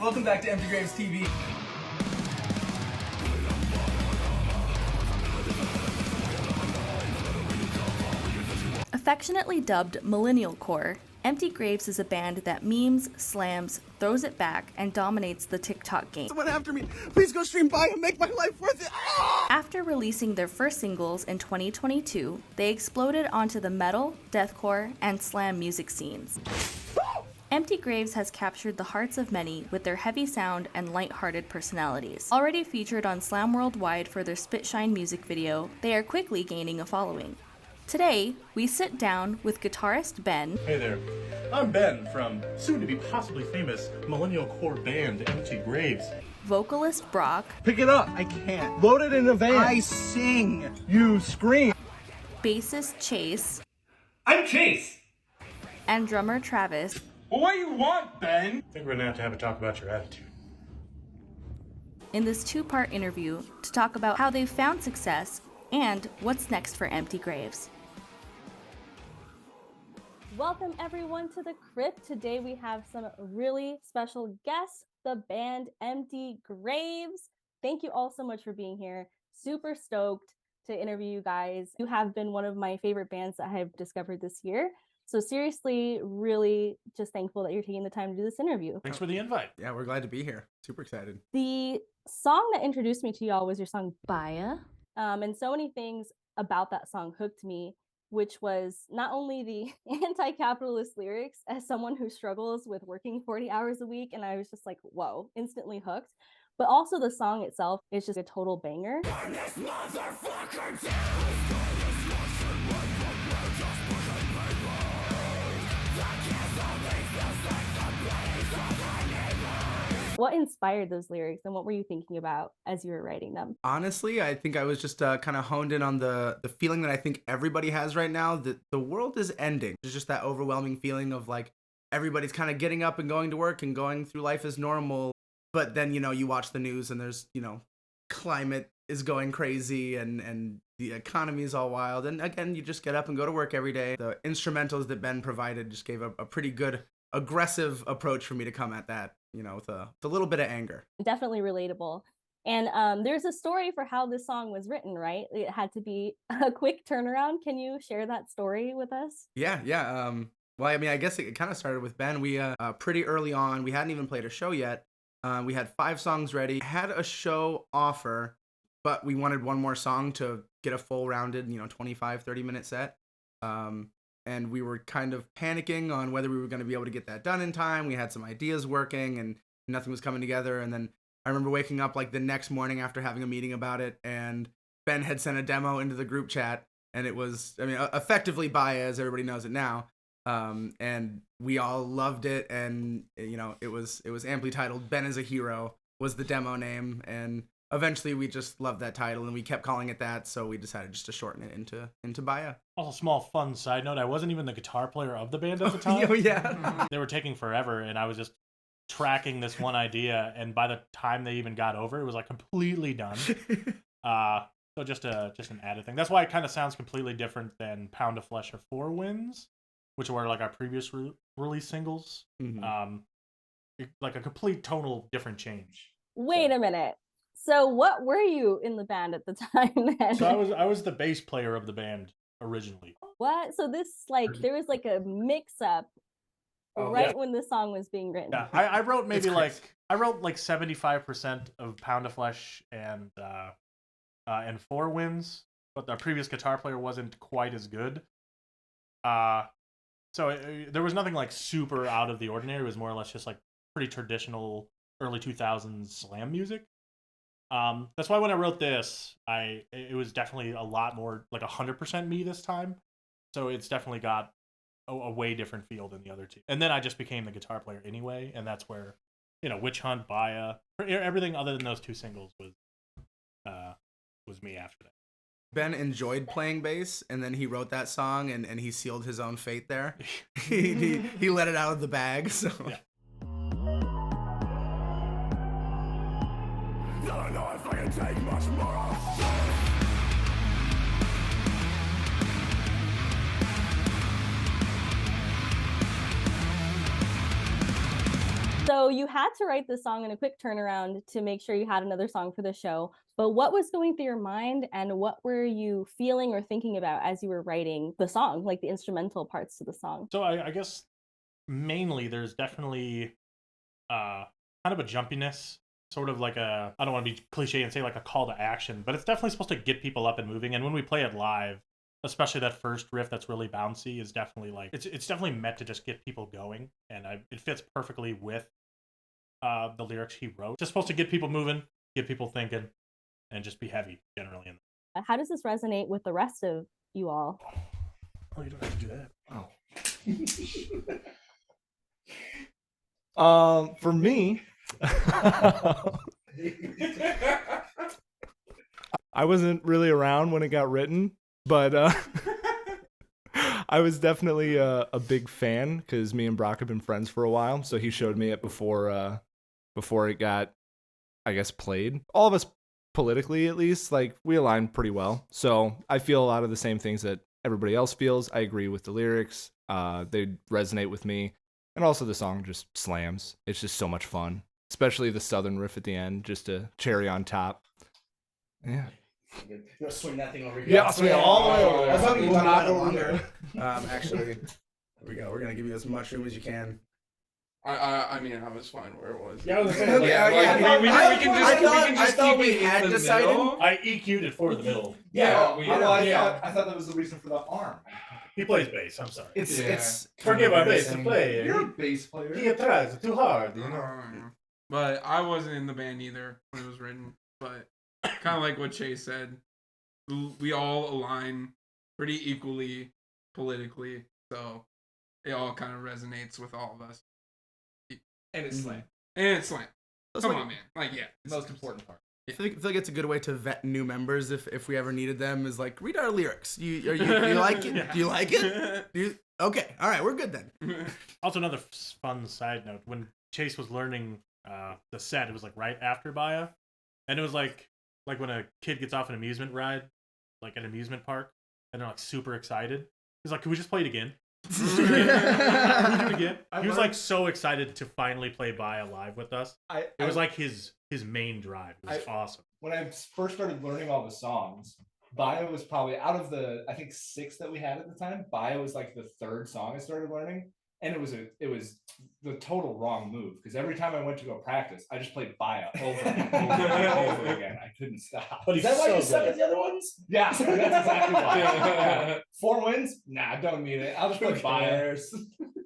Welcome back to Empty Graves TV. Affectionately dubbed Millennial Core, Empty Graves is a band that memes, slams, throws it back, and dominates the TikTok game. Someone after me. Please go stream by and make my life worth it. After releasing their first singles in 2022, they exploded onto the metal, deathcore, and slam music scenes. Empty Graves has captured the hearts of many with their heavy sound and light-hearted personalities. Already featured on Slam Worldwide for their Spitshine music video, they are quickly gaining a following. Today, we sit down with guitarist Ben. Hey there, I'm Ben from soon-to-be possibly famous millennial core band Empty Graves. Vocalist Brock. Pick it up. I can't. Load it in a van. I sing. You scream. Bassist Chase. I'm Chase. And drummer Travis. Well, what do you want, Ben? I think we're gonna have a talk about your attitude. In this two-part interview to talk about how they've found success and what's next for Empty Graves. Welcome everyone to the Crypt. Today we have some really special guests, the band Empty Graves. Thank you all so much for being here. Super stoked to interview you guys. You have been one of my favorite bands that I've discovered this year. So seriously, really just thankful that you're taking the time to do this interview. Thanks for the invite. Yeah, we're glad to be here. Super excited. The song that introduced me to y'all was your song Baya. And so many things about that song hooked me, which was not only the anti-capitalist lyrics as someone who struggles with working 40 hours a week, and I was just like, whoa, instantly hooked, but also the song itself is just a total banger. What inspired those lyrics and what were you thinking about as you were writing them? Honestly, I think I was just kind of honed in on the feeling that I think everybody has right now, that the world is ending. There's just that overwhelming feeling of like everybody's kind of getting up and going to work and going through life as normal. But then, you know, you watch the news and there's, you know, climate is going crazy and the economy is all wild. And again, you just get up and go to work every day. The instrumentals that Ben provided just gave a pretty good aggressive approach for me to come at that, you know, with a little bit of anger. Definitely relatable. And there's a story for how this song was written, right? It had to be a quick turnaround. Can you share that story with us? Yeah. Well, I mean, I guess it kind of started with Ben. We pretty early on, we hadn't even played a show yet. We had 5 songs ready, had a show offer, but we wanted one more song to get a full rounded, you know, 25, 30-minute set. And we were kind of panicking on whether we were going to be able to get that done in time. We had some ideas working and nothing was coming together. And then I remember waking up like the next morning after having a meeting about it, and Ben had sent a demo into the group chat, and it was, I mean, effectively Baya, as everybody knows it now. And we all loved it, and you know, it was amply titled Ben is a Hero was the demo name, and eventually we just loved that title and we kept calling it that, so we decided just to shorten it into Baya. Also, small fun side note, I wasn't even the guitar player of the band at the time. Oh yeah. They were taking forever and I was just tracking this one idea, and by the time they even got over, it was like completely done. So just an added thing. That's why it kind of sounds completely different than Pound of Flesh or Four Winds, which were like our previous release singles. Mm-hmm. Like a complete tonal different change. Wait a minute. So what were you in the band at the time then? So I was the bass player of the band originally. What? So this, like, there was like a mix-up when the song was being written. Yeah, I wrote maybe like 75% of Pound of Flesh and Four Winds, but the previous guitar player wasn't quite as good. So there was nothing like super out of the ordinary. It was more or less just like pretty traditional early 2000s slam music. That's why when I wrote this, it was definitely a lot more like 100% me this time. So it's definitely got a way different feel than the other two. And then I just became the guitar player anyway, and that's where, you know, Witch Hunt, Baya, everything other than those 2 singles was me after that. Ben enjoyed playing bass, and then he wrote that song, and he sealed his own fate there. he let it out of the bag, so... Yeah. I know if I can take much more. So you had to write this song in a quick turnaround to make sure you had another song for the show. But what was going through your mind and what were you feeling or thinking about as you were writing the song, like the instrumental parts to the song? So I guess mainly there's definitely kind of a jumpiness, sort of like I don't want to be cliche and say like a call to action, but it's definitely supposed to get people up and moving. And when we play it live, especially that first riff that's really bouncy is definitely like, it's definitely meant to just get people going. And it fits perfectly with the lyrics he wrote. It's just supposed to get people moving, get people thinking, and just be heavy generally. How does this resonate with the rest of you all? Oh, you don't have to do that. Oh. For me, I wasn't really around when it got written, but I was definitely a big fan because me and Brock have been friends for a while. So he showed me it before it got, I guess, played. All of us politically, at least, like we align pretty well. So I feel a lot of the same things that everybody else feels. I agree with the lyrics. They resonate with me. And also the song just slams. It's just so much fun. Especially the southern riff at the end, just a cherry on top. Yeah. You want to swing that thing over here? Yeah, I'll swing it all the way over there. I thought we We'll were knock not over longer. Actually, there we go. We're going to give you as much room as you can. I mean, I was fine where it was. Yeah, I was saying, I thought we had decided. I EQ'd it for the middle. I thought that was the reason for the arm. He plays bass, I'm sorry. It's Forgive our bass to play. You're a bass player. He tries too hard, you know. But I wasn't in the band either when it was written. But kind of like what Chase said, we all align pretty equally politically, so it all kind of resonates with all of us. And it's slam. And it's slam. Come like, on, man. Like, yeah. Most important part. I feel like it's a good way to vet new members if we ever needed them. Is like, read our lyrics. You like it? Yeah. Do you like it? Okay, all right, we're good then. Also, another fun side note: when Chase was learning the set, it was like right after Baya, and it was like when a kid gets off an amusement ride, like an amusement park, and they're like super excited. He's like, "Can we just play it again?" Can we do it again? He was like so excited to finally play Baya live with us. It was like his main drive. It was awesome. When I first started learning all the songs, Baya was probably out of the, I think, 6 that we had at the time. Baya was like the 3rd song I started learning, and it was the total wrong move because every time I went to go practice, I just played Baya over and over and over again. I couldn't stop. But is that why you suck at the other ones? Yeah, that's exactly why. 4 wins? Nah, don't need it. I'll just play Baya.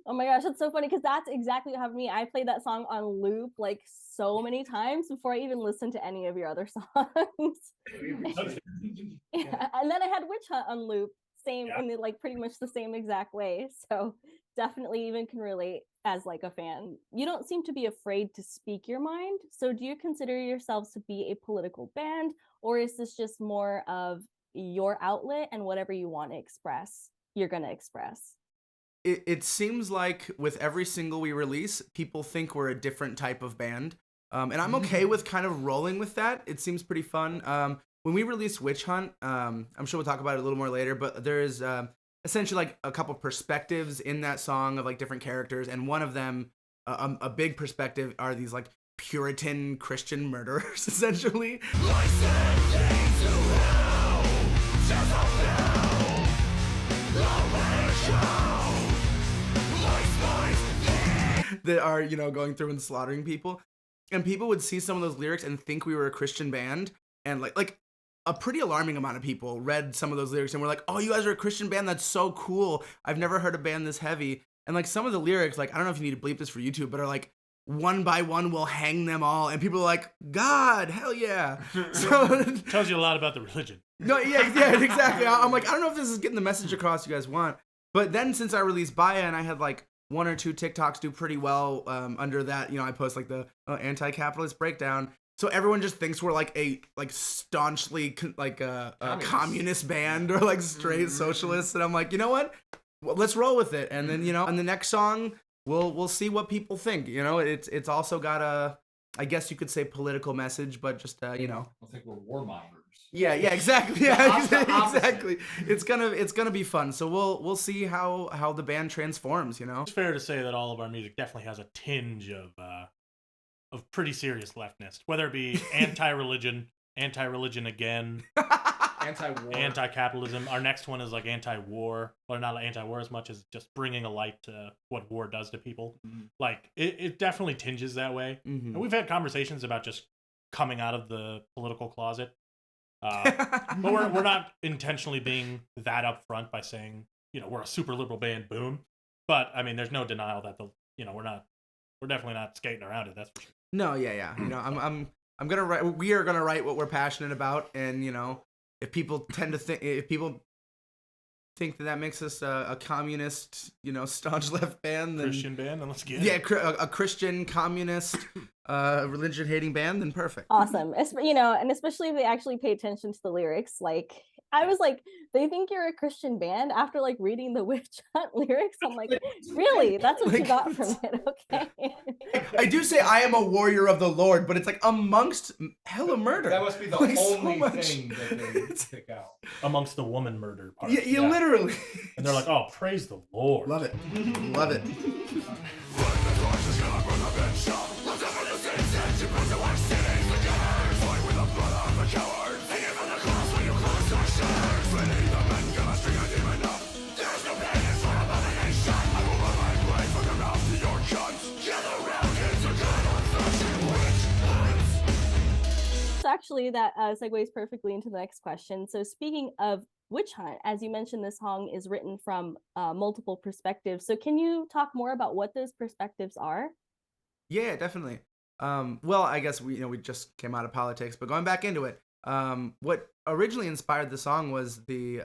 Oh my gosh, that's so funny because that's exactly what happened to me. I played that song on loop like so many times before I even listened to any of your other songs. Yeah. And then I had Witch Hunt on loop, same in like pretty much the same exact way. So definitely even can relate as like a fan. You don't seem to be afraid to speak your mind. So do you consider yourselves to be a political band, or is this just more of your outlet and whatever you want to express, you're going to express? It seems like with every single we release, people think we're a different type of band. And I'm okay with kind of rolling with that. It seems pretty fun. When we released Witch Hunt, I'm sure we'll talk about it a little more later, but there is essentially like a couple perspectives in that song of like different characters. And one of them, a big perspective, are these like Puritan Christian murderers, essentially. That are, going through and slaughtering people. And people would see some of those lyrics and think we were a Christian band. And like a pretty alarming amount of people read some of those lyrics and were like, oh, you guys are a Christian band? That's so cool. I've never heard a band this heavy. And like some of the lyrics, like, I don't know if you need to bleep this for YouTube, but are like, 1 by 1 we'll hang them all. And people are like, God, hell yeah. So tells you a lot about the religion. No, yeah, exactly. I'm like, I don't know if this is getting the message across you guys want. But then since I released Baya and I had like 1 or 2 TikToks do pretty well under that, I post like the anti-capitalist breakdown. So everyone just thinks we're like a staunchly communist band or like straight socialists. And I'm like, you know what? Well, let's roll with it. And then, on the next song, we'll see what people think. It's also got a, I guess you could say, political message, but just I think we're warmongers. Yeah, exactly. The Yeah, opposite. exactly. It's gonna be fun. So we'll see how the band transforms. You know, It's fair to say that all of our music definitely has a tinge of pretty serious leftness, whether it be anti-religion, anti-religion again, Anti-war. anti-capitalism. Our next one is like anti-war, or not anti-war as much as just bringing a light to what war does to people. Like it definitely tinges that way. And we've had conversations about just coming out of the political closet, but we're not intentionally being that upfront by saying, you know, we're a super liberal band, boom. But I mean, there's no denial that we're definitely not skating around it. That's for sure. No, yeah. You know, I'm gonna write. We are gonna write what we're passionate about, and you know, if people think that makes us a communist, you know, staunch left band, then Christian band, then let's get it. A Christian communist, religion hating band, then perfect. Awesome. You know, and especially if they actually pay attention to the lyrics. Like, I was like, they think you're a Christian band after like reading the Witch Hunt lyrics. I'm like, really? That's what you got from it? Okay. I do say I am a warrior of the Lord, but it's like amongst hella murder. That must be the Like, so only much. thing that they pick out. amongst the woman murder part. Yeah, literally. And they're like, oh, praise the Lord. Love it. Love it. So actually that segues perfectly into the next question. So speaking of Witch Hunt, as you mentioned, this song is written from multiple perspectives. So can you talk more about what those perspectives are? Yeah, definitely. Well, I guess we just came out of politics, but going back into it, what originally inspired the song was the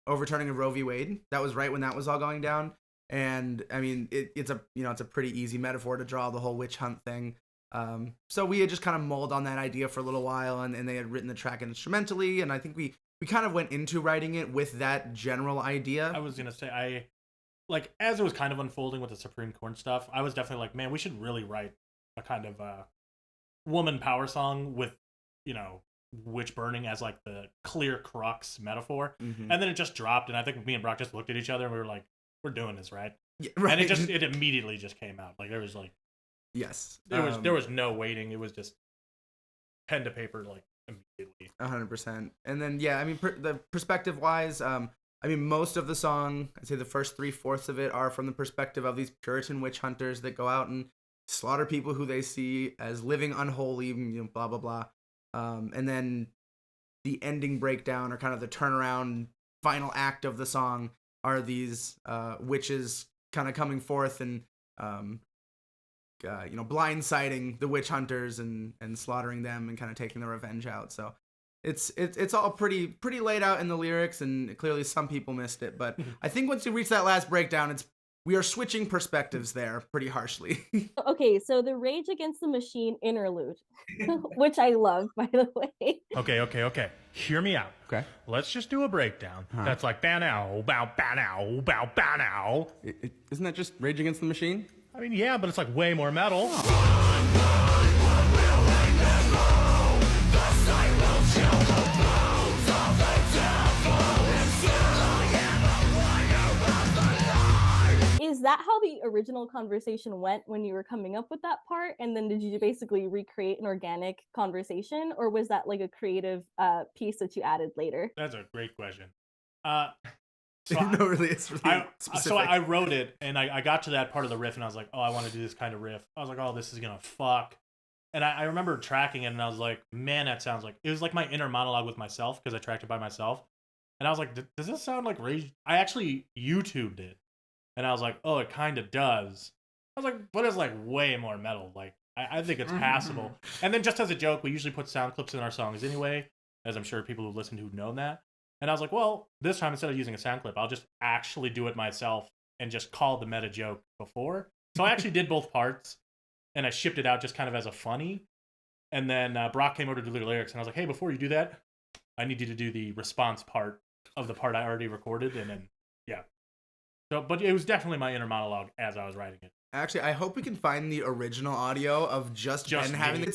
overturning of Roe v. Wade. That was right when that was all going down, and I mean, it's a pretty easy metaphor to draw the whole witch hunt thing. So we had just kind of mulled on that idea for a little while, and they had written the track instrumentally, and I think we kind of went into writing it with that general idea. I was gonna say, as it was kind of unfolding with the Supreme Court stuff, I was definitely like, man, we should really write a kind of woman power song with, you know, witch burning as like the clear crux metaphor. And then it just dropped, and I think me and Brock just looked at each other and we were like, we're doing this, right? Yeah, right. And it immediately just came out. Like there was like, yes, there was no waiting. It was just pen to paper, like immediately. 100%. And then yeah, I mean, the perspective wise, I mean, most of the song, I'd say the first 3/4 of it are from the perspective of these Puritan witch hunters that go out and slaughter people who they see as living unholy, you know, blah blah blah. And then the ending breakdown, or kind of the turnaround final act of the song, are these witches kind of coming forth and you know, blindsiding the witch hunters and slaughtering them and kind of taking their revenge out. So it's all pretty laid out in the lyrics, and clearly some people missed it. But I think once you reach that last breakdown, we are switching perspectives there pretty harshly. Okay, so the Rage Against the Machine interlude, which I love, by the way. Okay. Hear me out. Okay. Let's just do a breakdown. That's like bow bow bow bow bow. Isn't that just Rage Against the Machine? I mean, yeah, but it's like way more metal. Is that how the original conversation went when you were coming up with that part? And then did you basically recreate an organic conversation, or was that like a creative piece that you added later? That's a great question. No, really, it's really specific. So I wrote it, and I got to that part of the riff, and I was like, oh, I want to do this kind of riff. I was like, oh, this is gonna fuck. And I remember tracking it, and I was like, man, that sounds like, it was like my inner monologue with myself, because I tracked it by myself. And I was like, does this sound like Rage? I actually YouTubed it, and I was like, oh, it kind of does. I was like, but it's like way more metal. Like, I think it's passable. And then just as a joke, we usually put sound clips in our songs anyway, as I'm sure people who listen to know that. And I was like, well, this time instead of using a sound clip, I'll just actually do it myself and just call the meta joke before. So I actually did both parts, and I shipped it out just kind of as a funny. And then Brock came over to do the lyrics, and I was like, hey, before you do that, I need you to do the response part of the part I already recorded. And then, yeah. So, but it was definitely my inner monologue as I was writing it. Actually, I hope we can find the original audio of just Ben having me.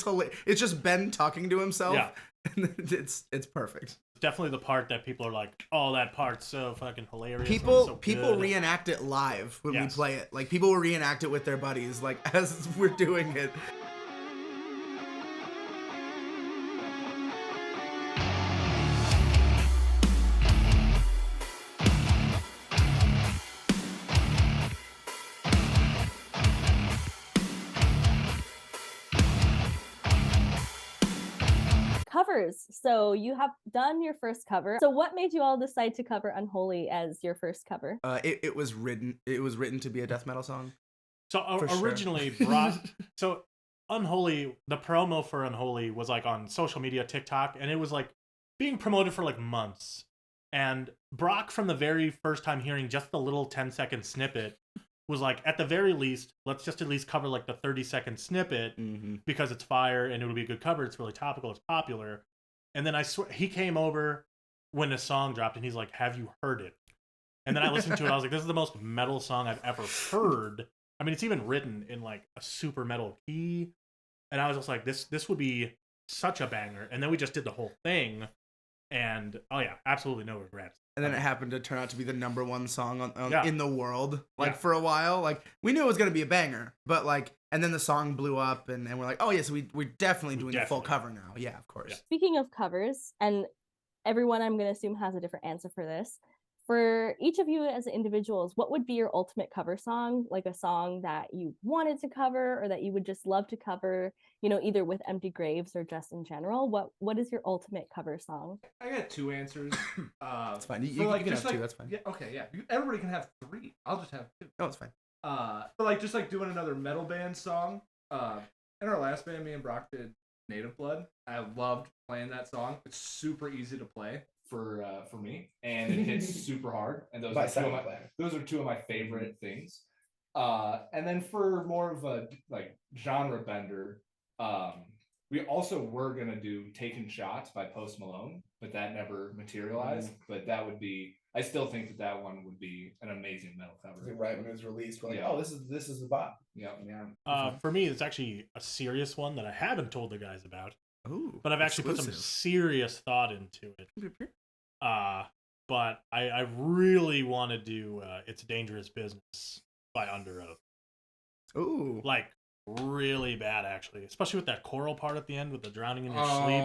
it's just Ben talking to himself. Yeah. It's perfect. Definitely the part that people are like, "Oh, that part's so fucking hilarious." People so good." reenact it live when we Yes. play it. Like people will reenact it with their buddies, like as we're doing it. Covers. So you have done your first cover. So what made you all decide to cover Unholy as your first cover? It was written to be a death metal song. So originally, Brock. So Unholy, the promo for Unholy was like on social media, TikTok, and it was like being promoted for like months. And Brock, from the very first time hearing just the little 10-second snippet, was like, at the very least, let's just at least cover like the 30-second snippet because it's fire and it would be a good cover. It's really topical. It's popular. And then I swear he came over when the song dropped and he's like, "Have you heard it?" And then I listened to it. I was like, "This is the most metal song I've ever heard." I mean, it's even written in like a super metal key. And I was just like, this would be such a banger. And then we just did the whole thing. And oh yeah, absolutely no regrets. And then it happened to turn out to be the #1 song Yeah. in the world. Like Yeah. for a while, like we knew it was gonna be a banger, but like, and then the song blew up, and we're like, oh yeah, so we're definitely doing the full cover now. Yeah, of course. Yeah. Speaking of covers, and everyone I'm going to assume has a different answer for this. For each of you as individuals, what would be your ultimate cover song? Like a song that you wanted to cover or that you would just love to cover, you know, either with Empty Graves or just in general? What is your ultimate cover song? I got two answers. That's fine. You for, can just have two. That's fine. Yeah, okay, yeah. Everybody can have three. I'll just have two. No, it's fine. For like just like doing another metal band song. In our last band, me and Brock did Native Blood. I loved playing that song. It's super easy to play for me, and it hits super hard. And those are two of my favorite things. And then for more of a like genre bender, we also were gonna do "Taking Shots" by Post Malone, but that never materialized. But that would be, I still think that one would be an amazing metal cover. Right when it was released, we're like, oh, this is the bop. Yeah. For me, it's actually a serious one that I haven't told the guys about. Ooh, but I've actually put some serious thought into it. But I really want to do "It's Dangerous Business" by Under Oath. Ooh. Like, really bad, actually. Especially with that choral part at the end with the drowning in your sleep.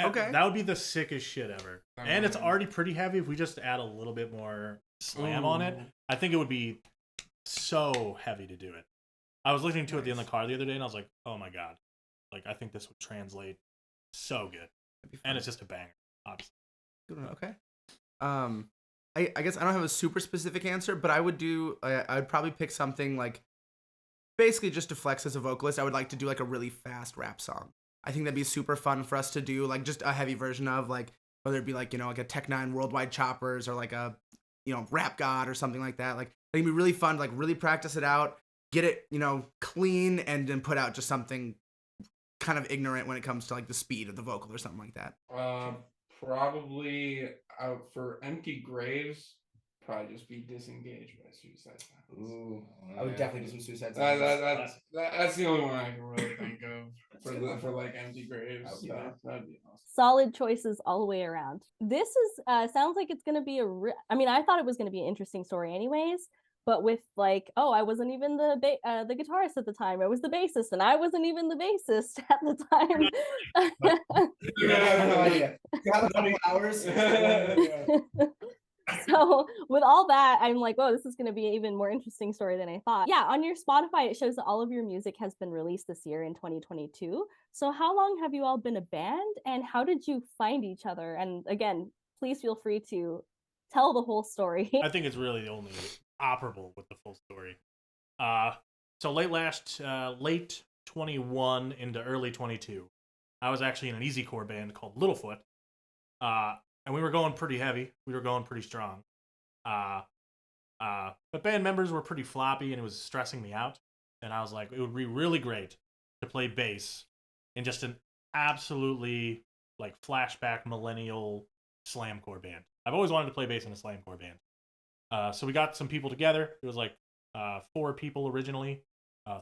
Okay. That would be the sickest shit ever. And it's already pretty heavy. If we just add a little bit more slam on it, I think it would be so heavy to do it. I was listening to it in the car the other day, and I was like, oh my god. Like, I think this would translate so good. And it's just a banger, obviously. Okay. I guess I don't have a super specific answer, but I would do. I'd probably pick something like, basically just to flex as a vocalist. I would like to do like a really fast rap song. I think that'd be super fun for us to do, like just a heavy version of, like whether it be like, you know, like a Tech 9 Worldwide Choppers or like a, you know, Rap God or something like that. Like it'd be really fun to like really practice it out, get it, you know, clean, and then put out just something kind of ignorant when it comes to like the speed of the vocal or something like that. Probably for Empty Graves, probably just be Disengaged by Suicide Silence. Ooh, I would definitely do some Suicide Silence. That's the only one I can really think of for like Empty Graves. That'd be awesome. Solid choices all the way around. This is sounds like it's going to be I mean, I thought it was going to be an interesting story anyways, but with like, oh, I wasn't even the guitarist at the time. I was the bassist, and I wasn't even the bassist at the time. I have no idea. You have how many hours? So with all that, I'm like, oh, this is going to be an even more interesting story than I thought. Yeah, on your Spotify, it shows that all of your music has been released this year in 2022. So how long have you all been a band, and how did you find each other? And again, please feel free to tell the whole story. I think it's really only operable with the full story. So late 21 into early 22, I was actually in an easycore band called Littlefoot. And we were going pretty heavy. We were going pretty strong. But band members were pretty floppy, and it was stressing me out. And I was like, it would be really great to play bass in just an absolutely like flashback millennial slamcore band. I've always wanted to play bass in a slamcore band. So we got some people together. It was like 4 people originally,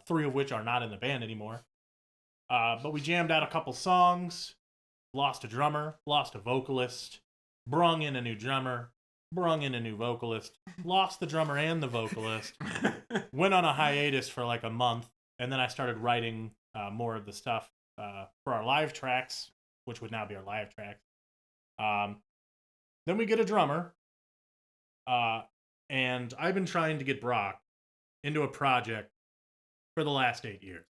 3 of which are not in the band anymore. But we jammed out a couple songs. lost a drummer, lost a vocalist, brung in a new drummer, brung in a new vocalist, lost the drummer and the vocalist, went on a hiatus for like a month, and then I started writing more of the stuff for our live tracks, which would now be our live tracks. Then we get a drummer, and I've been trying to get Brock into a project for the last 8 years.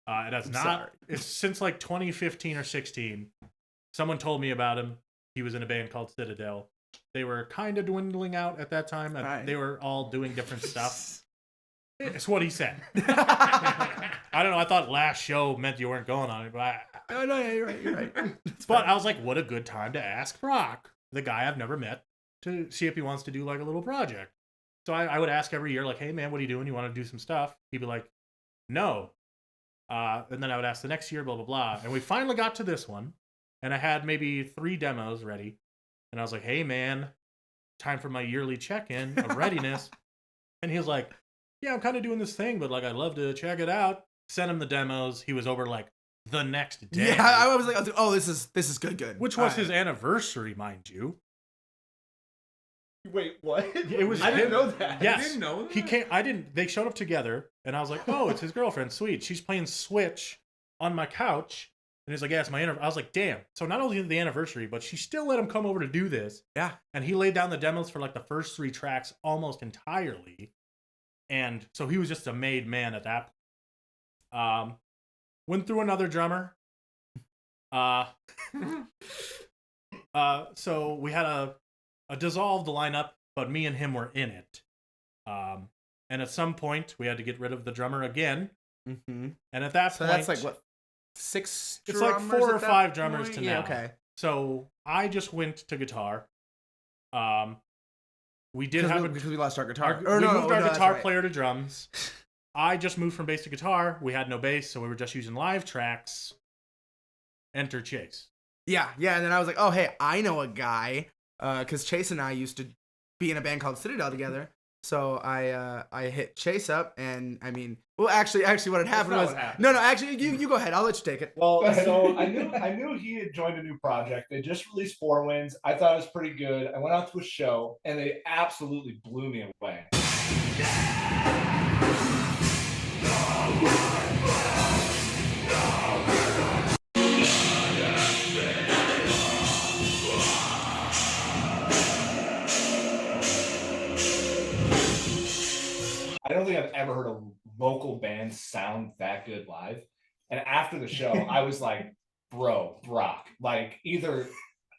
It has not. It's since like 2015 or 16. Someone told me about him. He was in a band called Citadel. They were kind of dwindling out at that time. They were all doing different stuff. It's what he said. I don't know. I thought last show meant you weren't going on it, but No, yeah, you're right. but I was like, what a good time to ask Brock, the guy I've never met, to see if he wants to do like a little project. So I would ask every year, like, hey man, what are you doing? You want to do some stuff? He'd be like, no. And then I would ask the next year, blah, blah, blah. And we finally got to this one. And I had maybe 3 demos ready. And I was like, hey, man, time for my yearly check-in of readiness. And he was like, yeah, I'm kind of doing this thing, but like, I'd love to check it out. Sent him the demos. He was over like the next day. Yeah, I was like, oh, this is good. Which was his anniversary, mind you. Wait, what? It was. I didn't know that. Yes. I didn't know that? He came. I didn't. They showed up together, and I was like, "Oh, it's his girlfriend. Sweet. She's playing Switch on my couch." And he's like, "Yeah, it's my anniversary." I was like, "Damn!" So not only the anniversary, but she still let him come over to do this. Yeah. And he laid down the demos for like the first 3 tracks almost entirely, and so he was just a made man at that point. Went through another drummer. So we had a dissolved lineup, but me and him were in it. And at some point, we had to get rid of the drummer again. Mm-hmm. And at that point... that's like, what, 6 It's drummers like 4 or at that 5 drummers point? to Yeah, now. okay. So I just went to guitar. We did have... Because we lost our guitar. we moved our guitar right. player to drums. I just moved from bass to guitar. We had no bass, so we were just using live tracks. Enter Chase. Yeah, and then I was like, oh, hey, I know a guy. Because Chase and I used to be in a band called Citadel together. So I hit Chase up, and I mean, well, actually, what had happened was no, actually, you go ahead. I'll let you take it. Well, so I knew he had joined a new project. They just released 4 Winds. I thought it was pretty good. I went out to a show, and they absolutely blew me away. I don't think I've ever heard a local band sound that good live. And after the show, I was like, bro, Brock, like either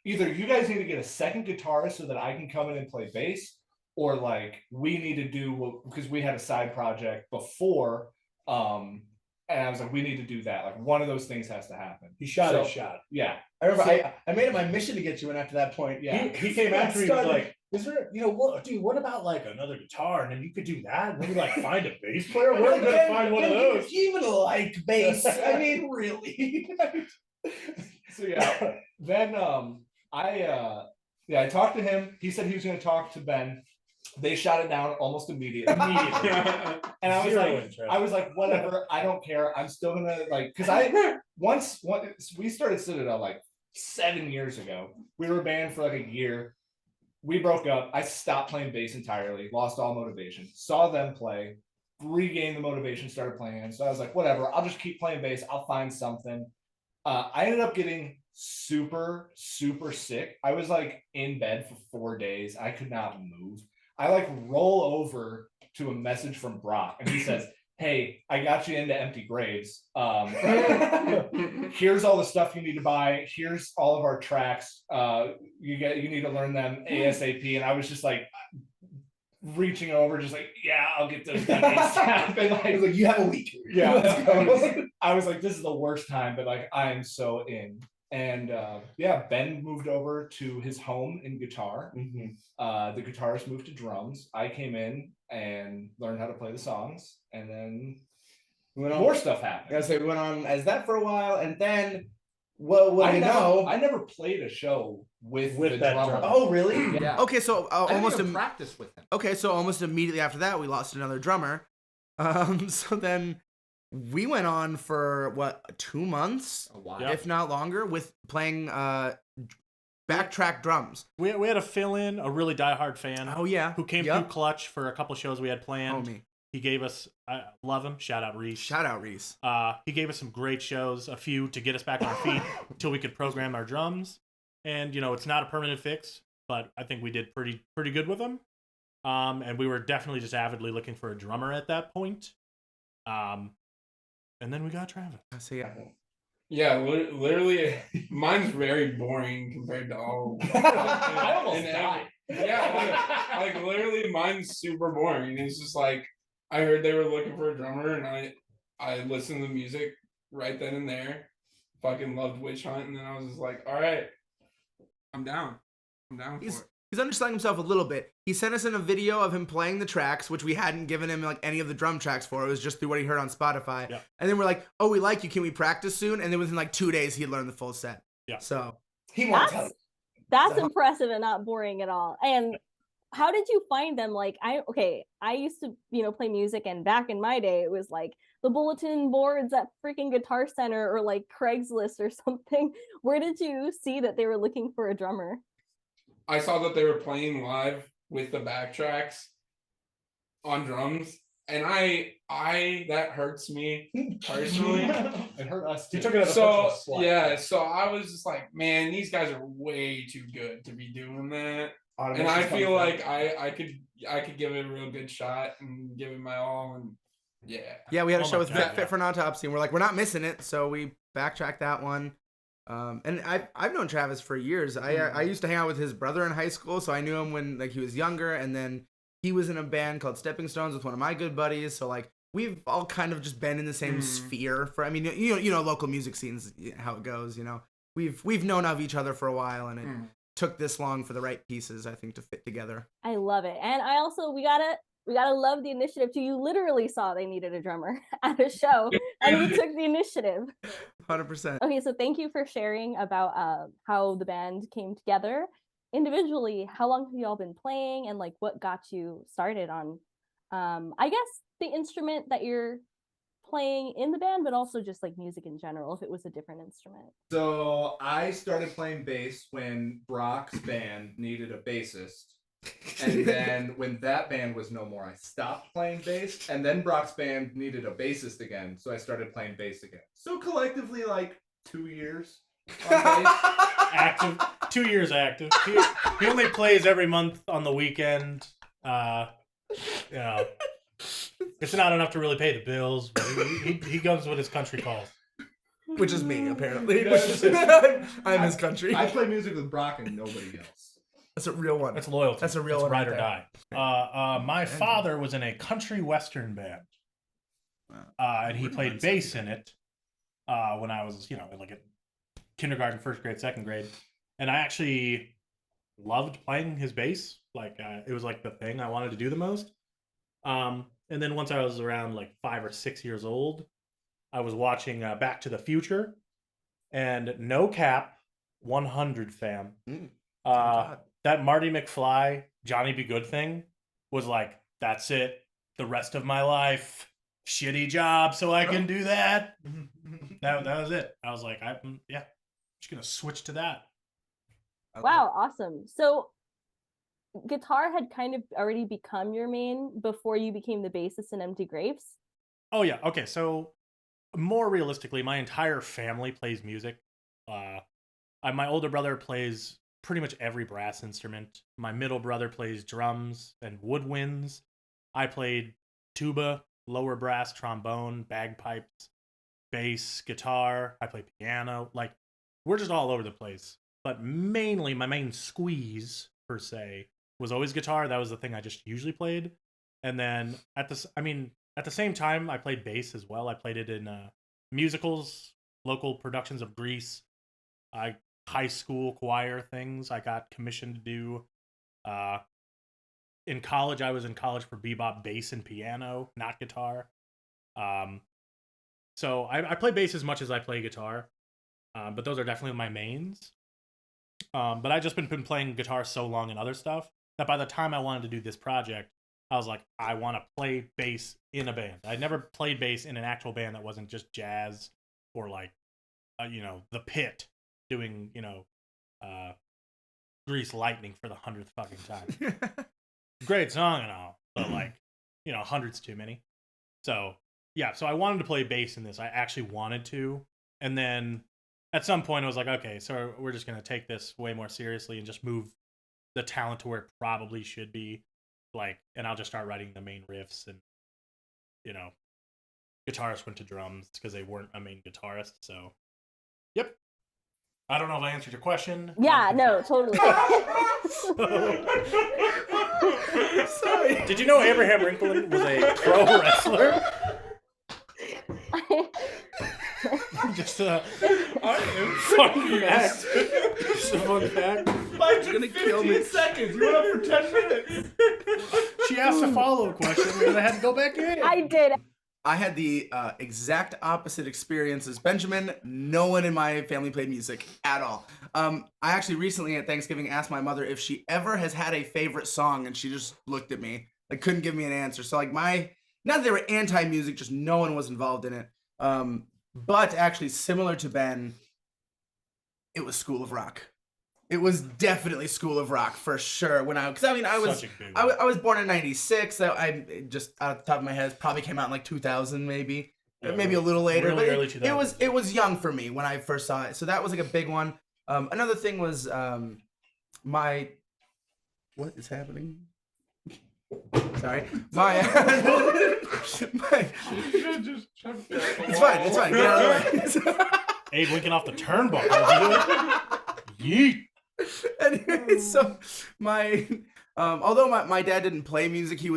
you guys need to get a second guitarist so that I can come in and play bass, or like we need to do, because we had a side project before, and I was like, we need to do that. Like one of those things has to happen. He shot his shot. Yeah. I remember I made it my mission to get you in after that point. Yeah. He came after me and was like, is there, what about like another guitar? And then you could do that. And then we like find a bass player. Where are we gonna find one of those? If you even like bass, I mean, really. So yeah. Then I talked to him. He said he was gonna talk to Ben. They shot it down almost immediately. And I was like, whatever, I don't care. I'm still gonna like, because once we started Citadel like 7 years ago. We were banned for like a year. We broke up. I stopped playing bass entirely, lost all motivation. Saw them play, regained the motivation, started playing again. So I was like, whatever, I'll just keep playing bass. I'll find something. I ended up getting super, super sick. I was like in bed for 4 days. I could not move. I like roll over to a message from Brock, and he says, hey, I got you into Empty Graves. Here's all the stuff you need to buy. Here's all of our tracks. You need to learn them ASAP. And I was just like reaching over, just like, yeah, I'll get those done ASAP. And like, you have a week. Yeah. I was like, this is the worst time, but like, I am so in. And Ben moved over to his home in guitar. Mm-hmm. The guitarist moved to drums. I came in and learned how to play the songs, and then more stuff happened. I say we went on as that for a while, and then I never played a show with the that drummer. Oh, really? Yeah. Okay, so almost practice with him. Okay, so almost immediately after that, we lost another drummer. So then we went on for what 2 months, if not longer, with playing backtrack drums. We had a fill-in, a really diehard fan. Oh yeah, who came through clutch for a couple shows we had planned. Oh me. He gave us, I love him. Shout out Reese. Shout out Reese. He gave us some great shows, a few to get us back on our feet until we could program our drums. And you know, it's not a permanent fix, but I think we did pretty good with them. And we were definitely just avidly looking for a drummer at that point. And then we got Travis. I see. Yeah, literally, mine's very boring compared to all. I almost died. Yeah, like literally, mine's super boring. It's just like I heard they were looking for a drummer, and I listened to the music right then and there. Fucking loved Witch Hunt, and then I was just like, all right, I'm down. I'm down for it. He's underselling himself a little bit. He sent us in a video of him playing the tracks, which we hadn't given him like any of the drum tracks for. It was just through what he heard on Spotify. Yeah. And then we're like, oh, we like you. Can we practice soon? And then within like 2 days, he learned the full set. Yeah. So he won't tell you. That's impressive and not boring at all. And how did you find them? Like, I used to, play music, and back in my day, it was like the bulletin boards at freaking Guitar Center or like Craigslist or something. Where did you see that they were looking for a drummer? I saw that they were playing live with the backtracks on drums, and I that hurts me personally. It hurt us too. You took it as a So personal slight. yeah, so I was just like, man, these guys are way too good to be doing that. And I feel like I could give it a real good shot and give it my all, and yeah, we had a show with God, Fit for an Autopsy, and we're like, we're not missing it, so we backtracked that one. And I've known Travis for years. I used to hang out with his brother in high school, so I knew him when like he was younger, and then he was in a band called Stepping Stones with one of my good buddies. So like we've all kind of just been in the same sphere for. I mean, you know, local music scenes, how it goes. You know, we've known of each other for a while, and it took this long for the right pieces, I think, to fit together. I love it, and I also we gotta love the initiative too. You literally saw they needed a drummer at a show, and you took the initiative. 100%. Okay, so thank you for sharing about how the band came together. Individually, how long have you all been playing, and like what got you started on, I guess the instrument that you're playing in the band, but also just like music in general, if it was a different instrument. So I started playing bass when Brock's band needed a bassist. And then when that band was no more, I stopped playing bass. And then Brock's band needed a bassist again, so I started playing bass again. So collectively, like 2 years on bass. Active, 2 years active. He only plays every month on the weekend. It's not enough to really pay the bills, but he goes what his country calls. Which is me, apparently. I'm his country. I play music with Brock and nobody else. That's a real one. That's loyalty. That's a real one. Ride or die. My father was in a country western band, and he played bass in it when I was, like at kindergarten, first grade, second grade, and I actually loved playing his bass. Like it was like the thing I wanted to do the most. And then once I was around like 5 or 6 years old, I was watching Back to the Future, and no cap, 100 fam. That Marty McFly, Johnny Be Good thing was like, that's it. The rest of my life, shitty job, so I can do that. That was it. I was like, I'm just gonna switch to that. Wow, awesome. So guitar had kind of already become your main before you became the bassist in Empty Graves? Oh yeah, okay, so more realistically, my entire family plays music. My older brother plays pretty much every brass instrument. My middle brother plays drums and woodwinds. I played tuba, lower brass, trombone, bagpipes, bass, guitar. I play piano. Like, we're just all over the place. But mainly, my main squeeze, per se, was always guitar. That was the thing I just usually played. And then at the same time, I played bass as well. I played it in musicals, local productions of Grease, high school choir things I got commissioned to do. In college, I was in college for bebop, bass, and piano, not guitar. So I play bass as much as I play guitar, but those are definitely my mains. But I just been playing guitar so long and other stuff that by the time I wanted to do this project, I was like, I want to play bass in a band. I'd never played bass in an actual band that wasn't just jazz or like, The Pit doing, Grease Lightning for the 100th fucking time. Great song and all, but like, 100's too many. So yeah, so I wanted to play bass in this. I actually wanted to. And then at some point I was like, okay, so we're just going to take this way more seriously and just move the talent to where it probably should be. Like, and I'll just start writing the main riffs, and guitarists went to drums because they weren't a main guitarist. So yep. I don't know if I answered your question. Yeah, no, totally. Sorry. Did you know Abraham Lincoln was a pro wrestler? Just a fun fact. Just a fun fact. Mike's gonna kill me. Seconds. You went up for 10 minutes. She asked a follow-up question and I had to go back in. I did. I had the exact opposite experience as Benjamin. No one in my family played music at all. I actually recently at Thanksgiving asked my mother if she ever has had a favorite song, and she just looked at me, like couldn't give me an answer. So like not that they were anti-music, just no one was involved in it. But actually similar to Ben, it was School of Rock. It was definitely School of Rock for sure. I was born in '96. So I just out the top of my head, it probably came out in like 2000, maybe a little later. Really but early 2000s. it was young for me when I first saw it. So that was like a big one. Another thing was what is happening? Sorry, it's fine. Get out of the way. Abe linking off the turnbuckle. Yeet. Anyway, so although my dad didn't play music, he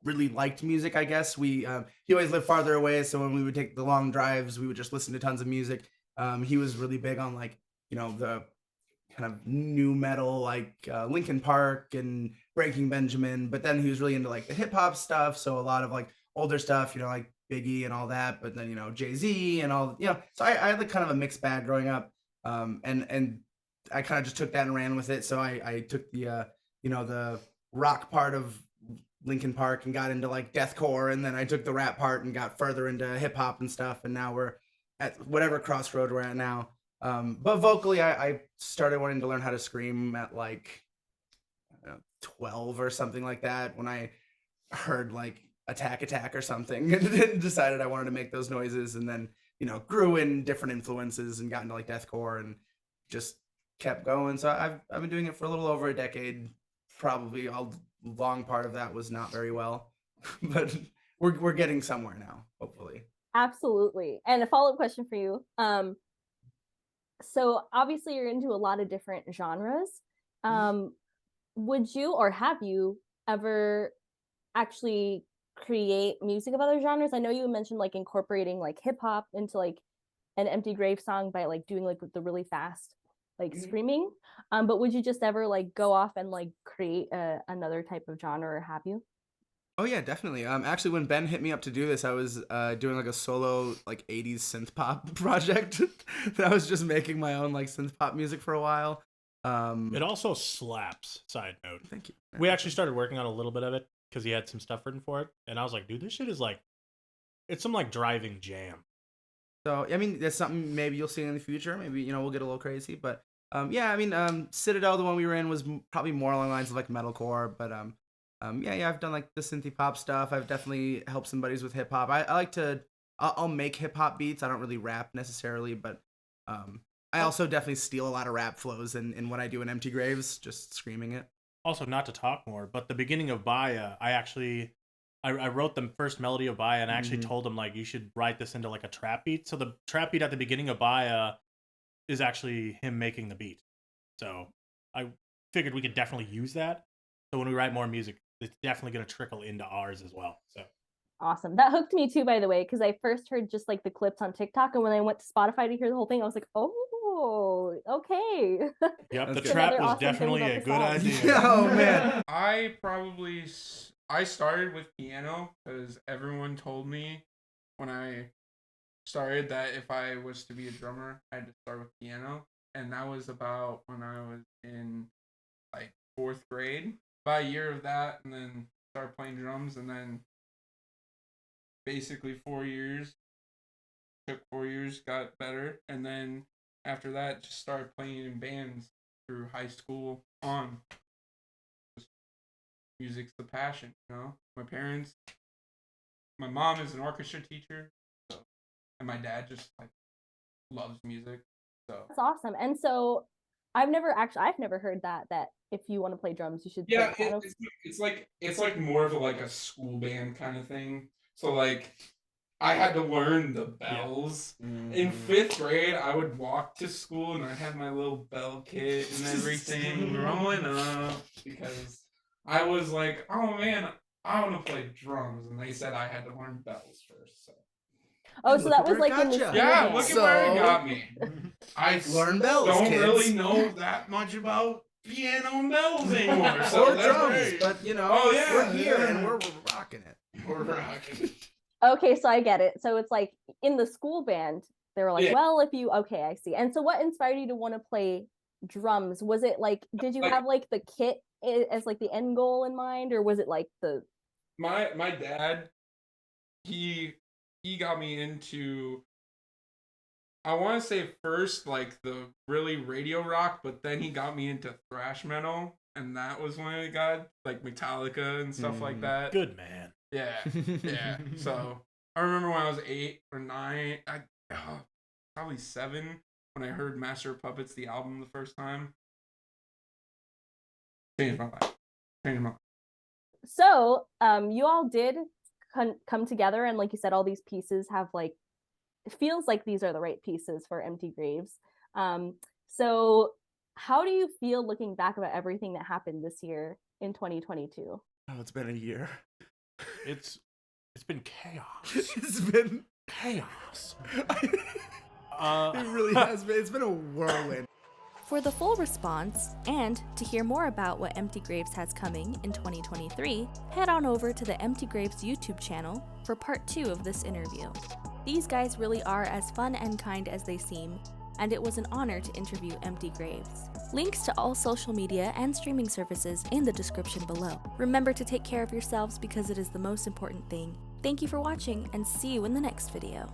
really liked music, I guess. He always lived farther away, so when we would take the long drives, we would just listen to tons of music. He was really big on like, the kind of new metal, like Linkin Park and Breaking Benjamin, but then he was really into like the hip hop stuff, so a lot of like older stuff, like Biggie and all that, but then Jay-Z and all, so I had like kind of a mixed bag growing up. And I kind of just took that and ran with it. So I took the the rock part of Linkin Park and got into like deathcore, and then I took the rap part and got further into hip hop and stuff, and now we're at whatever crossroad we're at now. But vocally, I started wanting to learn how to scream at like 12 or something like that, when I heard like Attack or something, and decided I wanted to make those noises, and then grew in different influences and got into like deathcore and just kept going. So I've been doing it for a little over a decade. Probably a long part of that was not very well, but we're getting somewhere now, hopefully. Absolutely. And a follow-up question for you. So obviously you're into a lot of different genres. Would you, or have you ever actually create music of other genres? I know you mentioned like incorporating like hip hop into like an Empty Grave song by like doing like the really fast like screaming. But would you just ever like go off and like create another type of genre, or have you? Oh yeah, definitely. Actually, when Ben hit me up to do this, I was doing like a solo like 80s synth pop project. That I was just making my own like synth pop music for a while. It also slaps. Side note. Thank you. We actually started working on a little bit of it because he had some stuff written for it, and I was like, dude, this shit is like, it's some like driving jam. So I mean, that's something maybe you'll see in the future. Maybe we'll get a little crazy, but yeah, I mean, Citadel, the one we were in, was probably more along the lines of like metalcore, but yeah, I've done like the synthy pop stuff. I've definitely helped some buddies with hip hop. I like to, I'll make hip hop beats. I don't really rap necessarily, but I also definitely steal a lot of rap flows in what I do in Empty Graves, just screaming it. Also, not to talk more, but the beginning of Baya, I wrote the first melody of Baya, and I actually told him like, you should write this into like a trap beat. So the trap beat at the beginning of Baya is actually him making the beat. So I figured we could definitely use that. So when we write more music, it's definitely going to trickle into ours as well. So awesome. That hooked me too, by the way, because I first heard just like the clips on TikTok, and when I went to Spotify to hear the whole thing, I was like, oh, okay. Yep, the trap was definitely a good idea. Oh man. I started with piano because everyone told me when I started that if I was to be a drummer, I had to start with piano. And that was about when I was in like 4th grade. About a year of that, and then started playing drums, and then basically 4 years. Took 4 years, got better, and then after that, just started playing in bands through high school on. Just music's the passion, you know. My mom is an orchestra teacher, so, and my dad just like loves music. So That's awesome. And so I've never heard that if you want to play drums, you should yeah, play piano. it's like more of like a school band kind of thing. So like, I had to learn the bells. In 5th grade, I would walk to school and I'd have my little bell kit and everything growing up because I was like, oh man, I want to play drums, and they said I had to learn bells first. So. Oh, so that was like in the school yeah, band. look at where it got me. I learn bells. Don't kids. really know that much about piano and bells anymore. So or that's drums, great. but you know, we're here and we're rocking it. We're rocking it. Okay, so I get it. So it's like in the school band, they were like, well, if you, okay, I see. And so what inspired you to want to play drums? Was it like, did you have like the kit as like the end goal in mind, or was it like the... My dad, he got me into, I want to say first like the really radio rock, but then he got me into thrash metal, and that was when it got like Metallica and stuff like that. Good man. Yeah, yeah. So I remember when I was 8 or 9, probably 7, when I heard Master of Puppets, the album, the first time. Changed my life. So you all did come together, and like you said, all these pieces have like, it feels like these are the right pieces for Empty Graves. So how do you feel looking back about everything that happened this year in 2022? Oh, it's been a year. It's been chaos. It's been chaos. It really has been. It's been a whirlwind. For the full response, and to hear more about what Empty Graves has coming in 2023, head on over to the Empty Graves YouTube channel for part 2 of this interview. These guys really are as fun and kind as they seem, and it was an honor to interview Empty Graves. Links to all social media and streaming services in the description below. Remember to take care of yourselves because it is the most important thing. Thank you for watching, and see you in the next video.